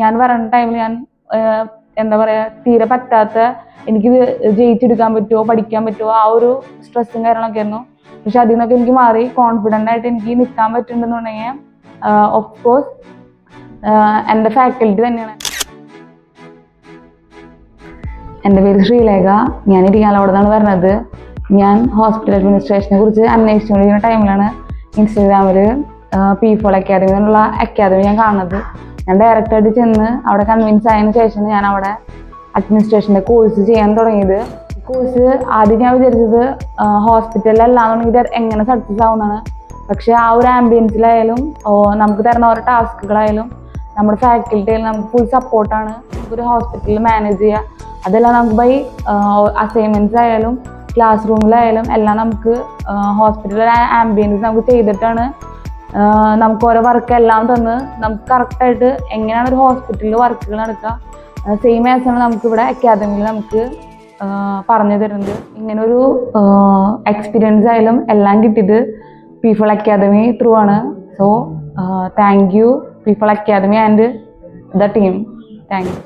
ഞാൻ പറയുന്ന ടൈമിൽ ഞാൻ എന്താ പറയുക തീരെ പറ്റാത്ത എനിക്കിത് ജയിച്ചെടുക്കാൻ പറ്റുമോ പഠിക്കാൻ പറ്റുമോ ആ ഒരു സ്ട്രെസ്സും കാര്യങ്ങളൊക്കെ ആയിരുന്നു. പക്ഷെ അതിൽ നിന്നൊക്കെ എനിക്ക് മാറി കോൺഫിഡൻ്റ് ആയിട്ട് എനിക്ക് നിൽക്കാൻ പറ്റുന്നുണ്ടെന്നുണ്ടെങ്കിൽ ഓഫ് കോഴ്സ് എൻ്റെ ഫാക്കൽറ്റി തന്നെയാണ്. എൻ്റെ പേര് ശ്രീലേഖ, ഞാൻ ഇരിങ്ങാലക്കുട നിന്നാണ് വരുന്നത്. ഞാൻ ഹോസ്പിറ്റൽ അഡ്മിനിസ്ട്രേഷനെ കുറിച്ച് അന്വേഷിച്ചുകൊണ്ടിരിക്കുന്ന ടൈമിലാണ് ഇൻസ്റ്റാഗ്രാമിൽ P4 അക്കാദമി എന്നുള്ള അക്കാദമി ഞാൻ കാണുന്നത്. ഞാൻ ഡയറക്റ്റായിട്ട് ചെന്ന് അവിടെ കൺവിൻസ് ആയതിനു ശേഷമാണ് ഞാൻ അവിടെ അഡ്മിനിസ്ട്രേഷൻ്റെ കോഴ്സ് ചെയ്യാൻ തുടങ്ങിയത്. കോഴ്സ് ആദ്യം ഞാൻ വിചാരിച്ചത് ഹോസ്പിറ്റലിലല്ലാന്നുണ്ടെങ്കിൽ ഇത് എങ്ങനെ സക്സസ് ആവുന്നതാണ്. പക്ഷേ ആ ഒരു ആംബിയൻസിലായാലും നമുക്ക് തരുന്ന ഓരോ ടാസ്കുകളായാലും നമ്മുടെ ഫാക്കൽറ്റിയായാലും നമുക്ക് ഫുൾ സപ്പോർട്ടാണ്. നമുക്കൊരു ഹോസ്പിറ്റലിൽ മാനേജ് ചെയ്യുക, അതെല്ലാം നമുക്ക് ബൈ അസൈൻമെൻറ്റ്സ് ആയാലും ക്ലാസ് റൂമിലായാലും എല്ലാം നമുക്ക് ഹോസ്പിറ്റലിലെ ആംബിയൻസ് നമുക്ക് ചെയ്തിട്ടാണ് നമുക്ക് ഓരോ വർക്ക് എല്ലാം തന്ന് നമുക്ക് കറക്റ്റായിട്ട് എങ്ങനെയാണ് ഒരു ഹോസ്പിറ്റലിൽ വർക്കുകൾ നടക്കുക സെയിം ആസ് ആണ് നമുക്കിവിടെ അക്കാദമിയിൽ നമുക്ക് പറഞ്ഞു തരുന്നത്. ഇങ്ങനൊരു എക്സ്പീരിയൻസ് ആയാലും എല്ലാം കിട്ടിയത് P4 അക്കാദമി ത്രൂ ആണ്. So thank you P4 academy and the team. Thank U.